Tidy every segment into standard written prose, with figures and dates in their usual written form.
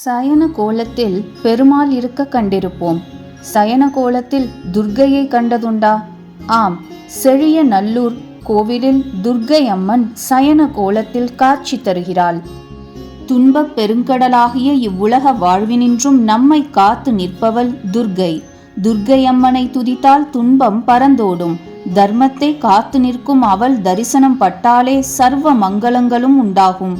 சயன கோலத்தில் பெருமாள் இருக்க கண்டிருப்போம். சயன கோலத்தில் துர்க்கையை கண்டதுண்டா? ஆம், செழிய நல்லூர் கோவிலில் துர்க்கை அம்மன் சயன கோலத்தில் காட்சி தருகிறாள். துன்பப் பெருங்கடலாகிய இவ்வுலக வாழ்வினின்றும் நம்மை காத்து நிற்பவள் துர்க்கை. துர்க்கை அம்மனை துதித்தால் துன்பம் பறந்தோடும். தர்மத்தை காத்து நிற்கும் அவள் தரிசனம் பட்டாலே சர்வ மங்களங்களும் உண்டாகும்.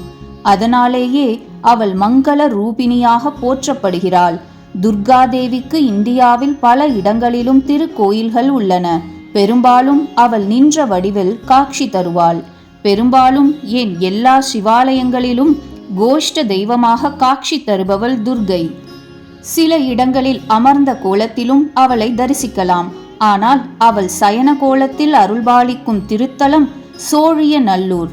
அதனாலேயே அவள் மங்கள ரூபிணியாக போற்றப்படுகிறாள். துர்காதேவிக்கு இந்தியாவில் பல இடங்களிலும் திருக்கோயில்கள் உள்ளன. பெரும்பாலும் அவள் நின்ற வடிவில் காட்சி தருவாள். பெரும்பாலும் ஏன் எல்லா சிவாலயங்களிலும் கோஷ்ட தெய்வமாக காட்சி தருபவள் துர்க்கை. சில இடங்களில் அமர்ந்த கோலத்திலும் அவளை தரிசிக்கலாம். ஆனால் அவள் சயன கோலத்தில் அருள்பாலிக்கும் திருத்தலம் சோழிய நல்லூர்.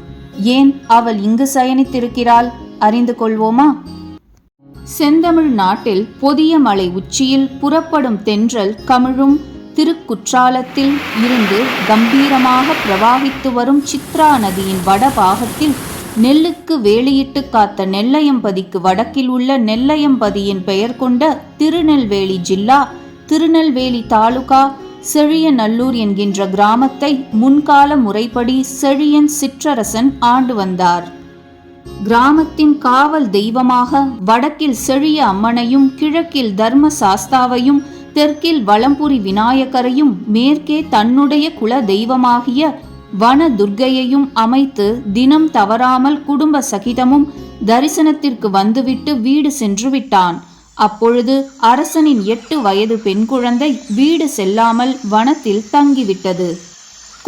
ஏன் அவள் இங்கு சயனித்திருக்கிறாள் அறிந்து கொள்வோமா? செந்தமிழ் நாட்டில் பொதிய மலை உச்சியில் புறப்படும் தென்றல் கமிழும் திருக்குற்றாலத்தில் இருந்து கம்பீரமாக பிரவாகித்து வரும் சித்ரா நதியின் வடபாகத்தில் நெல்லுக்கு வேலியிட்டு காத்த நெல்லையம்பதிக்கு வடக்கில் உள்ள நெல்லையம்பதியின் பெயர் கொண்ட திருநெல்வேலி ஜில்லா, திருநெல்வேலி தாலுகா செழிய நல்லூர் என்கின்ற கிராமத்தை முன்கால முறைப்படி செழியன் சிற்றரசன் ஆண்டு வந்தார். கிராமத்தின் காவல் தெய்வமாக வடக்கில் செழிய அம்மனையும், கிழக்கில் தர்ம சாஸ்தாவையும், தெற்கில் வலம்புரி விநாயகரையும், மேற்கே தன்னுடைய குல தெய்வமாகிய வன துர்க்கையையும் அமைத்து தினம் தவறாமல் குடும்ப சகிதமும் தரிசனத்திற்கு வந்துவிட்டு வீடு சென்று விட்டான். அப்பொழுது அரசனின் 8 வயது பெண் குழந்தை வீடு செல்லாமல் வனத்தில் தங்கிவிட்டது.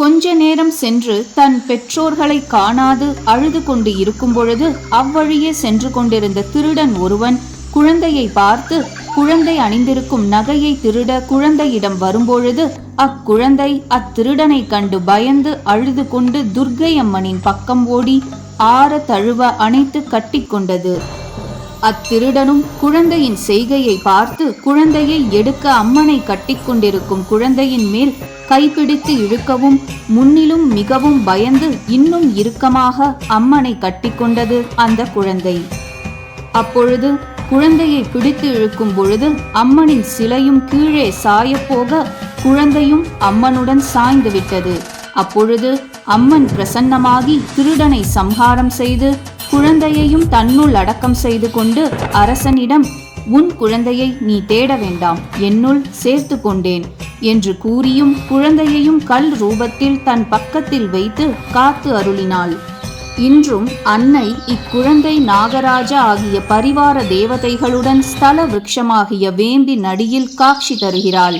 கொஞ்ச நேரம் சென்று தன் பெற்றோர்களை காணாது அழுது கொண்டு இருக்கும் பொழுது அவ்வழியே சென்று கொண்டிருந்த திருடன் ஒருவன் குழந்தையை பார்த்து குழந்தை அணிந்திருக்கும் நகையை திருட குழந்தையிடம் வரும்பொழுது அக்குழந்தை அத்திருடனை கண்டு பயந்து அழுது கொண்டு துர்க்கை அம்மனின் பக்கம் ஓடி ஆற தழுவ அணைத்து கட்டி கொண்டது. அத்திருடனும் குழந்தையின் செய்கையை பார்த்து குழந்தையை எடுக்க அம்மனை கட்டிக்கொண்டிருக்கும் குழந்தையின் மேல் கைப்பிடித்து இழுக்கவும் முன்னிலும் மிகவும் பயந்து இன்னும் இறுக்கமாக அம்மனை கட்டிக்கொண்டது அந்த குழந்தை. அப்பொழுது குழந்தையை பிடித்து இழுக்கும் பொழுது அம்மனின் சிலையும் கீழே சாயப்போக குழந்தையும் அம்மனுடன் சாய்ந்து விட்டது. அப்பொழுது அம்மன் பிரசன்னமாகி திருடனை சம்ஹாரம் செய்து குழந்தையையும் தன்னுள் அடக்கம் செய்து கொண்டு அரசனிடம், உன் குழந்தையை நீ தேட வேண்டாம், என்னுள் சேர்த்து கொண்டேன் என்று கூறியும் குழந்தையையும் கல் ரூபத்தில் தன் பக்கத்தில் வைத்து காத்து அருளினாள். இன்றும் அன்னை இக்குழந்தை நாகராஜ ஆகிய பரிவார தேவதைகளுடன் ஸ்தல விருட்சமாகிய வேம்பின் அடியில் காட்சி தருகிறாள்.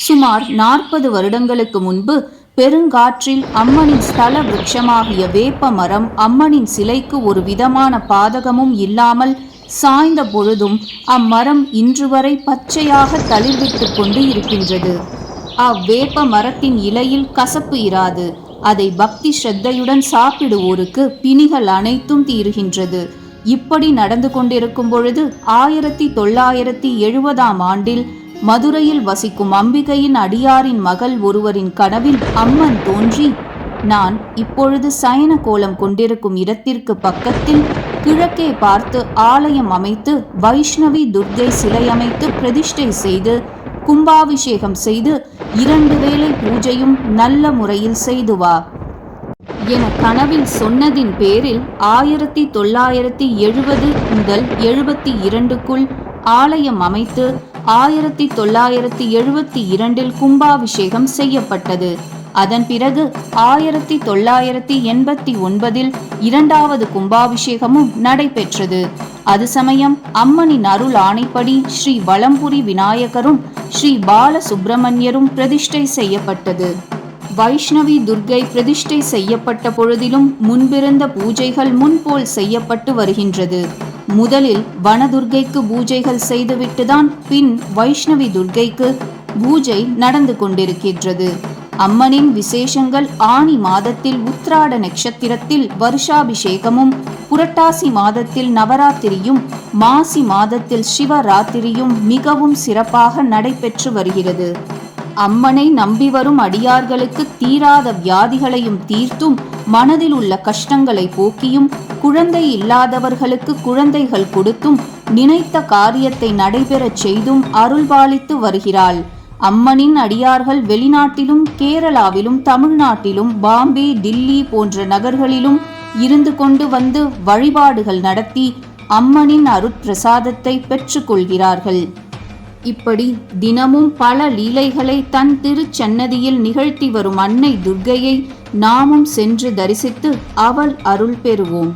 சுமார் 40 வருடங்களுக்கு முன்பு பெருங்காற்றில் அம்மனின் ஸ்தல விருட்சமாகிய வேப்ப மரம் அம்மனின் சிலைக்கு ஒரு விதமான பாதகமும் இல்லாமல் சாய்ந்த பொழுதும் அம்மரம் இன்று வரை பச்சையாக தளிர்விட்டு கொண்டு இருக்கின்றது. அவ்வேப்ப மரத்தின் இலையில் கசப்பு இராது. அதை பக்தி ஸ்ரத்தையுடன் சாப்பிடுவோருக்கு பிணிகள் அனைத்தும் தீருகின்றது. இப்படி நடந்து கொண்டிருக்கும் பொழுது 1970ஆம் ஆண்டில் மதுரையில் வசிக்கும் அம்பிகையின் அடியாரின் மகள் ஒருவரின் கனவில் அம்மன் தோன்றி, நான் இப்பொழுது சயன கோலம் கொண்டிருக்கும் இடத்திற்கு பக்கத்தில் கிழக்கே பார்த்து ஆலயம் அமைத்து வைஷ்ணவி துர்க்கை சிலை அமைத்து பிரதிஷ்டை செய்து கும்பாபிஷேகம் செய்து 2 வேளை பூஜையும் நல்ல முறையில் செய்து வா என கனவில் சொன்னதின் பேரில் 1970 முதல் 72க்குள் ஆலயம் அமைத்து 1972 கும்பாபிஷேகம் செய்யப்பட்டது. அதன் பிறகு 1989 2வது கும்பாபிஷேகமும் நடைபெற்றது. அது சமயம் அம்மனின் அருள் ஆணைப்படி ஸ்ரீ வலம்புரி விநாயகரும் ஸ்ரீ பால சுப்பிரமணியரும் பிரதிஷ்டை செய்யப்பட்டது. வைஷ்ணவி துர்க்கை பிரதிஷ்டை செய்யப்பட்ட பொழுதிலும் முன்பிருந்த பூஜைகள் முன்போல் செய்யப்பட்டு வருகின்றது. முதலில் வனதுர்க்கைக்கு பூஜைகள் செய்துவிட்டுதான் பின் வைஷ்ணவி துர்க்கைக்கு பூஜை நடந்து கொண்டிருக்கின்றது. அம்மனின் விசேஷங்கள் ஆனி மாதத்தில் உத்திராட நட்சத்திரத்தில் வருஷாபிஷேகமும், புரட்டாசி மாதத்தில் நவராத்திரியும், மாசி மாதத்தில் சிவராத்திரியும் மிகவும் சிறப்பாக நடைபெற்று வருகிறது. அம்மனை நம்பி வரும் அடியார்களுக்கு தீராத வியாதிகளையும் தீர்த்தும் மனதில் உள்ள கஷ்டங்களை போக்கியும் குழந்தை இல்லாதவர்களுக்கு குழந்தைகள் கொடுத்தும் நினைத்த காரியத்தை நடைபெறச் செய்தும் அருள்பாலித்து வருகிறாள். அம்மனின் அடியார்கள் வெளிநாட்டிலும் கேரளாவிலும் தமிழ்நாட்டிலும் பாம்பே, டில்லி போன்ற நகர்களிலும் இருந்து கொண்டு வந்து வழிபாடுகள் நடத்தி அம்மனின் அருட்பிரசாதத்தை பெற்றுக்கொள்கிறார்கள். இப்படி தினமும் பல லீலைகளை தன் திருச்சன்னதியில் நிகழ்த்தி வரும் அன்னை துர்க்கையை நாமும் சென்று தரிசித்து அவள் அருள் பெறுவோம்.